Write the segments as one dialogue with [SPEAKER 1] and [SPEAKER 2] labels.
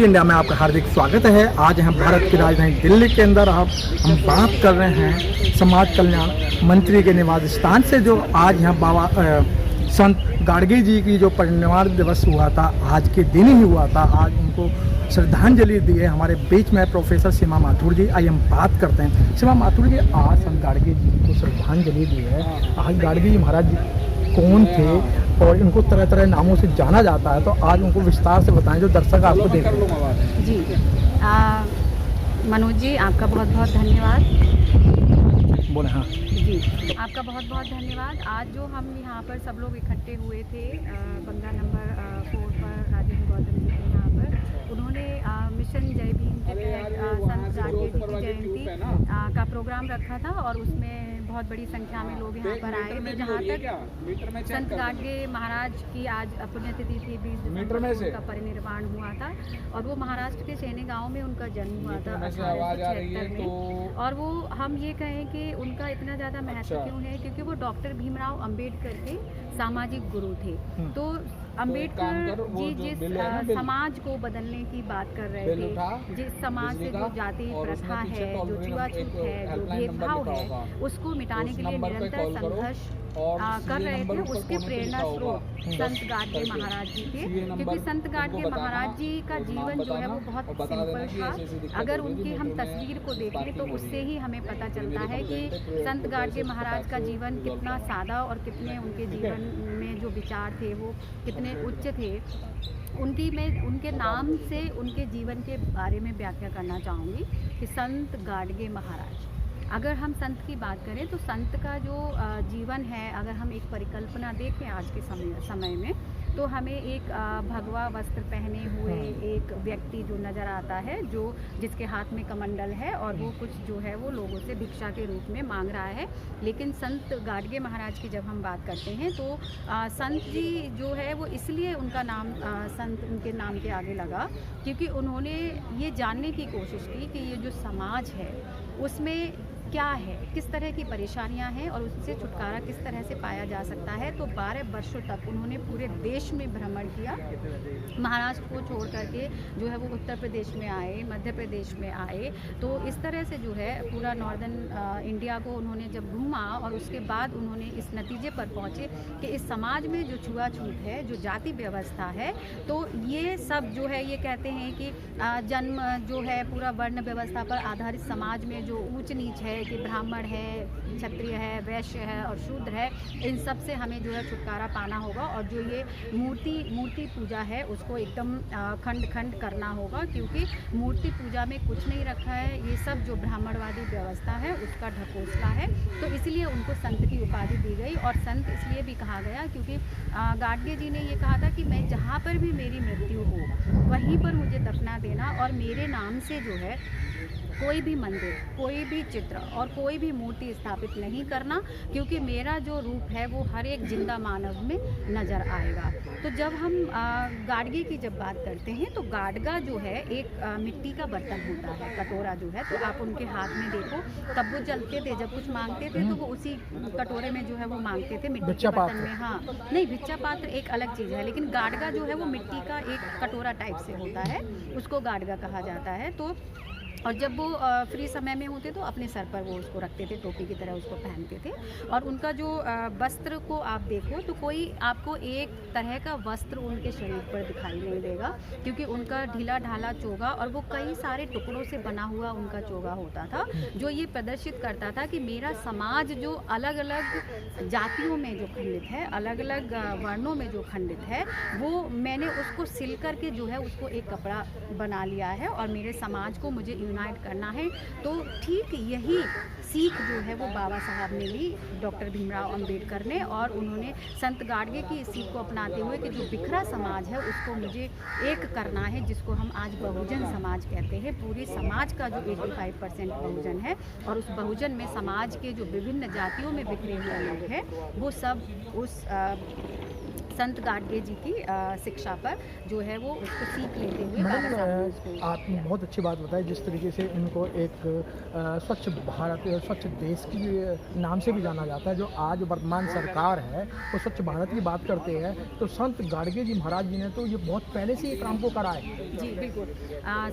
[SPEAKER 1] India में आपका हार्दिक स्वागत है। आज हम भारत की राजधानी दिल्ली के अंदर हम बात कर रहे हैं समाज कल्याण मंत्री के निवास स्थान से, जो आज यहाँ बाबा संत गाडगे जी की जो परिनिर्वाण दिवस हुआ था, आज के दिन ही हुआ था। आज उनको श्रद्धांजलि दी है। हमारे बीच में प्रोफेसर सीमा माथुर जी, आइए हम बात करते हैं। सीमा माथुर जी, आज संत गाडगे जी को श्रद्धांजलि दी है। आज गाडगे जी महाराज जी कौन थे और इनको तरह तरह नामों से जाना जाता है, तो आज उनको विस्तार से बताएं जो दर्शक आपको देख रहे हैं।
[SPEAKER 2] जी मनोज जी, आपका बहुत बहुत धन्यवाद।
[SPEAKER 1] बोले हाँ
[SPEAKER 2] जी, आपका बहुत बहुत धन्यवाद। आज जो हम यहाँ पर सब लोग इकट्ठे हुए थे बंगला नंबर 4 पर राजेंद्र गौतम जी के यहाँ पर, उन्होंने मिशन जय भीम के तहत संत गाडगे जी की जयंती का प्रोग्राम रखा था और उसमें बहुत बड़ी संख्या में लोग यहाँ पर आए। मैं जहाँ तक संत गाडगे महाराज की आज पुण्यतिथि थी, 20 दिसंबर को उनका परिनिर्वाण हुआ था और वो महाराष्ट्र के सैनी गांव में उनका जन्म हुआ था 1876 में। और वो हम ये कहें कि उनका इतना ज़्यादा महत्व क्यों है, क्योंकि वो डॉक्टर भीमराव अंबेडकर के सामाजिक गुरु थे। तो अंबेडकर जी जिस समाज को बदलने की बात कर रहे थे, जिस समाज से जो जाति प्रथा है, जो छुआछूत है, जो भेदभाव है, उसको मिटाने के लिए निरंतर संघर्ष कर रहे थे, उसके प्रेरणा स्रोत संत गाडगे महाराज जी थे। क्योंकि संत गाडगे महाराज जी का जीवन जो है वो बहुत सिंपल था। अगर उनकी हम तस्वीर को देखें तो उससे ही हमें पता चलता है कि संत गाडगे महाराज का जीवन कितना सादा और कितने उनके जीवन में जो विचार थे वो कितने उच्च थे। उनके नाम से उनके जीवन के बारे में व्याख्या करना चाहूँगी कि संत गाडगे महाराज। अगर हम संत की बात करें तो संत का जो जीवन है, अगर हम एक परिकल्पना देखें आज के समय में, तो हमें एक भगवा वस्त्र पहने हुए एक व्यक्ति जो नज़र आता है, जो जिसके हाथ में कमंडल है और वो कुछ जो है वो लोगों से भिक्षा के रूप में मांग रहा है। लेकिन संत गाडगे महाराज की जब हम बात करते हैं तो संत जी जो है वो इसलिए उनका नाम संत उनके नाम के आगे लगा क्योंकि उन्होंने ये जानने की कोशिश की कि ये जो समाज है उसमें क्या है, किस तरह की परेशानियां हैं और उससे छुटकारा किस तरह से पाया जा सकता है। तो 12 वर्षों तक उन्होंने पूरे देश में भ्रमण किया। महाराष्ट्र को छोड़ करके जो है वो उत्तर प्रदेश में आए, मध्य प्रदेश में आए। तो इस तरह से जो है पूरा नॉर्दर्न इंडिया को उन्होंने जब घूमा और उसके बाद उन्होंने इस नतीजे पर पहुँचे कि इस समाज में जो छुआछूत है, जो जाति व्यवस्था है, तो ये सब जो है ये कहते हैं कि जन्म जो है पूरा वर्ण व्यवस्था पर आधारित समाज में जो ऊंच नीच है कि ब्राह्मण है, क्षत्रिय है, वैश्य है और शूद्र है, इन सब से हमें जो है छुटकारा पाना होगा। और जो ये मूर्ति पूजा है उसको एकदम खंड करना होगा, क्योंकि मूर्ति पूजा में कुछ नहीं रखा है, ये सब जो ब्राह्मणवादी व्यवस्था है उसका ढकोसला है। तो इसलिए उनको संत की उपाधि दी गई। और संत इसलिए भी कहा गया क्योंकि गाडगे जी ने ये कहा था कि मैं जहाँ पर भी मेरी मृत्यु हो वहीं पर मुझे दफना देना और मेरे नाम से जो है कोई भी मंदिर, कोई भी चित्र और कोई भी मूर्ति स्थापित नहीं करना, क्योंकि मेरा जो रूप है वो हर एक जिंदा मानव में नज़र आएगा। तो जब हम गाडगे की जब बात करते हैं तो गाडगा जो है एक मिट्टी का बर्तन होता है, कटोरा जो है। तो आप उनके हाथ में देखो, तब वो चलते थे, जब कुछ मांगते थे तो वो उसी कटोरे में जो है वो मांगते थे, मिट्टी के बर्तन में। हाँ, नहीं, भिक्षा पात्र एक अलग चीज़ है, लेकिन गाडगा जो है वो मिट्टी का एक कटोरा टाइप से होता है, उसको गाडगा कहा जाता है। तो और जब वो फ्री समय में होते तो अपने सर पर वो उसको रखते थे, टोपी की तरह उसको पहनते थे। और उनका जो वस्त्र को आप देखो तो कोई आपको एक तरह का वस्त्र उनके शरीर पर दिखाई नहीं देगा, क्योंकि उनका ढीला ढाला चोगा और वो कई सारे टुकड़ों से बना हुआ उनका चोगा होता था, जो ये प्रदर्शित करता था कि मेरा समाज जो अलग अलग जातियों में जो खंडित है, अलग अलग वर्णों में जो खंडित है, वो मैंने उसको सिल करके जो है उसको एक कपड़ा बना लिया है और मेरे समाज को मुझे यूनाइट करना है। तो ठीक यही सीख जो है वो बाबा साहब ने ली, डॉक्टर भीमराव अंबेडकर ने, और उन्होंने संत गाडगे की इस सीख को अपनाते हुए कि जो बिखरा समाज है उसको मुझे एक करना है, जिसको हम आज बहुजन समाज कहते हैं। पूरे समाज का जो 85% बहुजन है और उस बहुजन में समाज के जो विभिन्न जातियों में बिखरे हुए लोग हैं वो सब उस संत गाडगे जी की शिक्षा पर जो है वो उसको सीख लेते हुए
[SPEAKER 1] मैडम, आपने बहुत अच्छी बात बताई, जिस तरीके से इनको एक स्वच्छ भारत स्वच्छ देश की नाम से भी जाना जाता है। जो आज वर्तमान सरकार है वो स्वच्छ भारत की बात करते हैं, तो संत गाडगे जी महाराज जी ने तो ये बहुत पहले से ये काम को करा है।
[SPEAKER 2] जी बिल्कुल।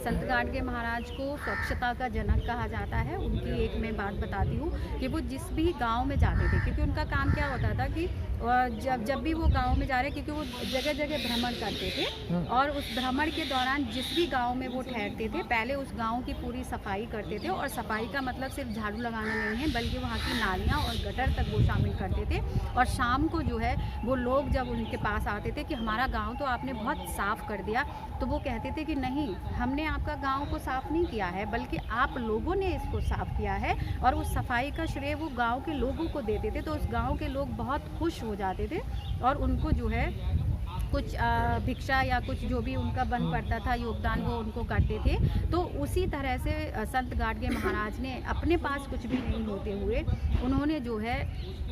[SPEAKER 2] संत गाडगे महाराज को स्वच्छता का जनक कहा जाता है। उनकी एक मैं बात बताती हूँ कि वो जिस भी गांव में जाते थे, क्योंकि उनका काम क्या होता था कि जब भी वो गांव में जा रहे, क्योंकि वो जगह जगह भ्रमण करते थे और उस भ्रमण के दौरान जिस भी गांव में वो ठहरते थे पहले उस गांव की पूरी सफाई करते थे। और सफाई का मतलब सिर्फ झाड़ू लगाना नहीं है, बल्कि वहाँ की नालियाँ और गटर तक वो शामिल करते थे। और शाम को जो है वो लोग जब उनके पास आते थे कि हमारा गाँव तो आपने बहुत साफ़ कर दिया, तो वो कहते थे कि नहीं, हमने आपका गाँव को साफ़ नहीं किया है, बल्कि आप लोगों ने इसको साफ़ किया है। और उस सफाई का श्रेय वो गाँव के लोगों को देते थे। तो उस गाँव के लोग बहुत खुश हो जाते थे और उनको जो है कुछ भिक्षा या कुछ जो भी उनका बन पड़ता था योगदान, वो उनको करते थे। तो उसी तरह से संत गाडगे महाराज ने अपने पास कुछ भी नहीं होते हुए उन्होंने जो है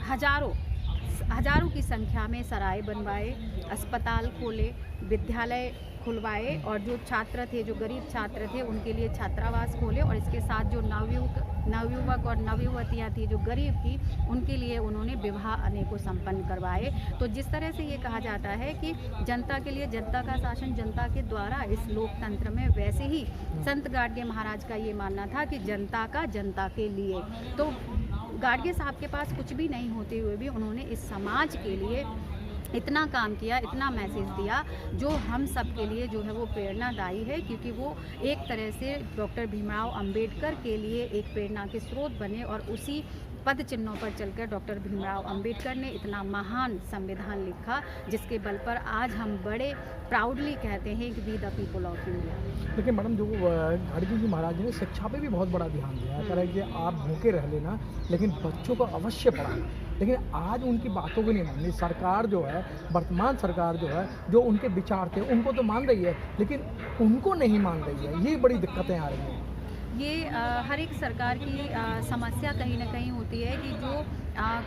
[SPEAKER 2] हजारों की संख्या में सराय बनवाए, अस्पताल खोले, विद्यालय खुलवाए और जो छात्र थे, जो गरीब छात्र थे, उनके लिए छात्रावास खोले। और इसके साथ जो नवयुवक और नवयुवतियाँ थी जो गरीब थी, उनके लिए उन्होंने विवाह अनेकों संपन्न करवाए। तो जिस तरह से ये कहा जाता है कि जनता के लिए जनता का शासन जनता के द्वारा इस लोकतंत्र में, वैसे ही संत गाडगे महाराज का ये मानना था कि जनता का जनता के लिए। तो गाडगे साहब के पास कुछ भी नहीं होते हुए भी उन्होंने इस समाज के लिए इतना काम किया, इतना मैसेज दिया, जो हम सब के लिए जो है वो प्रेरणादायी है। क्योंकि वो एक तरह से डॉक्टर भीमराव अंबेडकर के लिए एक प्रेरणा के स्रोत बने और उसी पद चिन्हों पर चलकर डॉक्टर भीमराव अंबेडकर ने इतना महान संविधान लिखा, जिसके बल पर आज हम बड़े प्राउडली कहते हैं कि we the people of India.
[SPEAKER 1] लेकिन मैडम, जो गाडगे जी महाराज ने शिक्षा पे भी बहुत बड़ा ध्यान दिया है। कह रहे हैं कि आप भूखे रह लेना, लेकिन बच्चों को अवश्य पढ़ाना। लेकिन आज उनकी बातों को नहीं मान रही सरकार। जो है वर्तमान सरकार जो है, जो उनके विचार थे उनको तो मान रही है, लेकिन उनको नहीं मान रही है। ये बड़ी दिक्कतें आ रही हैं।
[SPEAKER 2] ये हर एक सरकार की समस्या कहीं ना कहीं होती है कि जो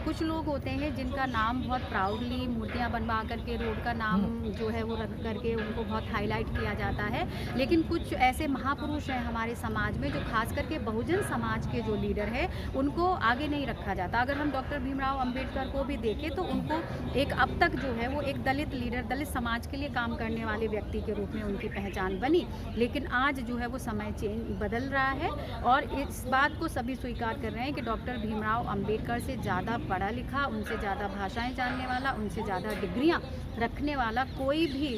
[SPEAKER 2] कुछ लोग होते हैं जिनका नाम बहुत प्राउडली मूर्तियां बनवा करके रोड का नाम जो है वो रख करके उनको बहुत हाईलाइट किया जाता है। लेकिन कुछ ऐसे महापुरुष हैं हमारे समाज में जो खास करके बहुजन समाज के जो लीडर हैं उनको आगे नहीं रखा जाता। अगर हम डॉक्टर भीमराव अंबेडकर को भी देखें तो उनको एक अब तक जो है वो एक दलित लीडर, दलित समाज के लिए काम करने वाले व्यक्ति के रूप में उनकी पहचान बनी। लेकिन आज जो है वो समय बदल रहा है और इस बात को सभी स्वीकार कर रहे हैं कि डॉक्टर भीमराव अंबेडकर से ज़्यादा पढ़ा लिखा, उनसे ज़्यादा भाषाएं जानने वाला, उनसे ज़्यादा डिग्रियां रखने वाला कोई भी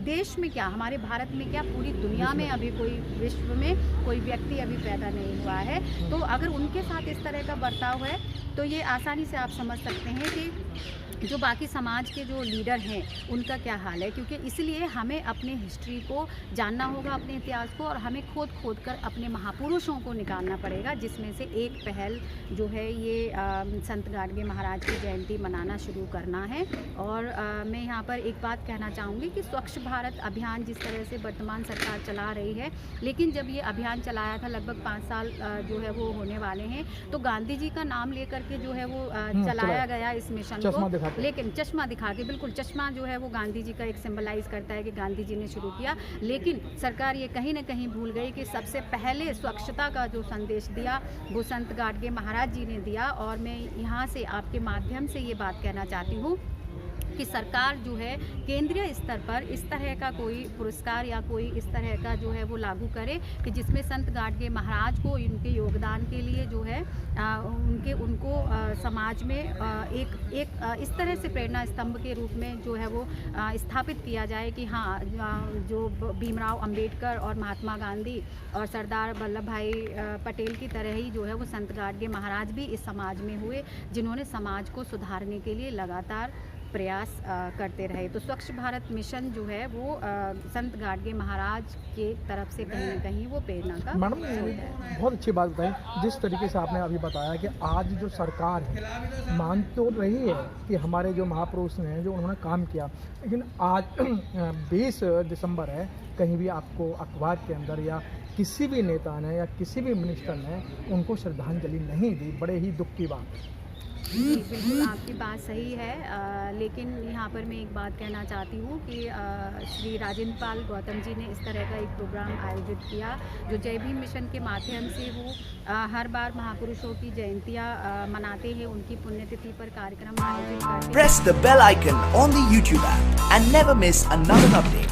[SPEAKER 2] देश में क्या, हमारे भारत में क्या, पूरी दुनिया में अभी कोई, विश्व में कोई व्यक्ति अभी पैदा नहीं हुआ है। तो अगर उनके साथ इस तरह का बर्ताव है तो ये आसानी से आप समझ सकते हैं कि जो बाकी समाज के जो लीडर हैं उनका क्या हाल है। क्योंकि इसलिए हमें अपने हिस्ट्री को जानना होगा, अपने इतिहास को, और हमें खोद कर अपने महापुरुषों को निकालना पड़ेगा, जिसमें से एक पहल जो है ये संत गाडगे महाराज की जयंती मनाना शुरू करना है। और मैं यहाँ पर एक बात कहना चाहूँगी कि स्वच्छ भारत अभियान जिस तरह से वर्तमान सरकार चला रही है, लेकिन जब ये अभियान चलाया था लगभग 5 साल जो है वो होने वाले हैं, तो गांधी जी का नाम लेकर के जो है वो चलाया गया इस मिशन को। लेकिन चश्मा दिखा के, बिल्कुल चश्मा जो है वो गांधी जी का एक सिंबलाइज करता है कि गांधी जी ने शुरू किया। लेकिन सरकार ये कहीं ना कहीं भूल गई कि सबसे पहले स्वच्छता का जो संदेश दिया वो संत गाडगे महाराज जी ने दिया। और मैं यहाँ से आपके माध्यम से ये बात कहना चाहती हूँ कि सरकार जो है केंद्रीय स्तर पर इस तरह का कोई पुरस्कार या कोई इस तरह का जो है वो लागू करे कि जिसमें संत गाडगे महाराज को उनके योगदान के लिए जो है उनको समाज में एक इस तरह से प्रेरणा स्तंभ के रूप में जो है वो स्थापित किया जाए कि हाँ, जो भीमराव अंबेडकर और महात्मा गांधी और सरदार वल्लभ भाई पटेल की तरह ही जो है वो संत गाडगे महाराज भी इस समाज में हुए, जिन्होंने समाज को सुधारने के लिए लगातार प्रयास करते रहे। तो स्वच्छ भारत मिशन जो है वो संत गाडगे महाराज के तरफ से कहीं ना कहीं वो प्रेरणा का
[SPEAKER 1] मैडम बहुत अच्छी बात बताई। जिस तरीके से आपने अभी बताया कि आज जो सरकार है मान तो रही है कि हमारे जो महापुरुष हैं जो उन्होंने काम किया, लेकिन आज 20 दिसंबर है, कहीं भी आपको अखबार के अंदर या किसी भी नेता ने या किसी भी मिनिस्टर ने उनको श्रद्धांजलि नहीं दी। बड़े ही दुख की बात।
[SPEAKER 2] जी बिल्कुल आपकी बात सही है, लेकिन यहाँ पर मैं एक बात कहना चाहती हूँ कि श्री राजेंद्र पाल गौतम जी ने इस तरह का एक प्रोग्राम आयोजित किया जो जय भीम मिशन के माध्यम से वो हर बार महापुरुषों की जयंतियाँ मनाते हैं, उनकी पुण्यतिथि पर कार्यक्रम आयोजित करते हैं।
[SPEAKER 3] Press the bell icon on the YouTube app and never miss another update.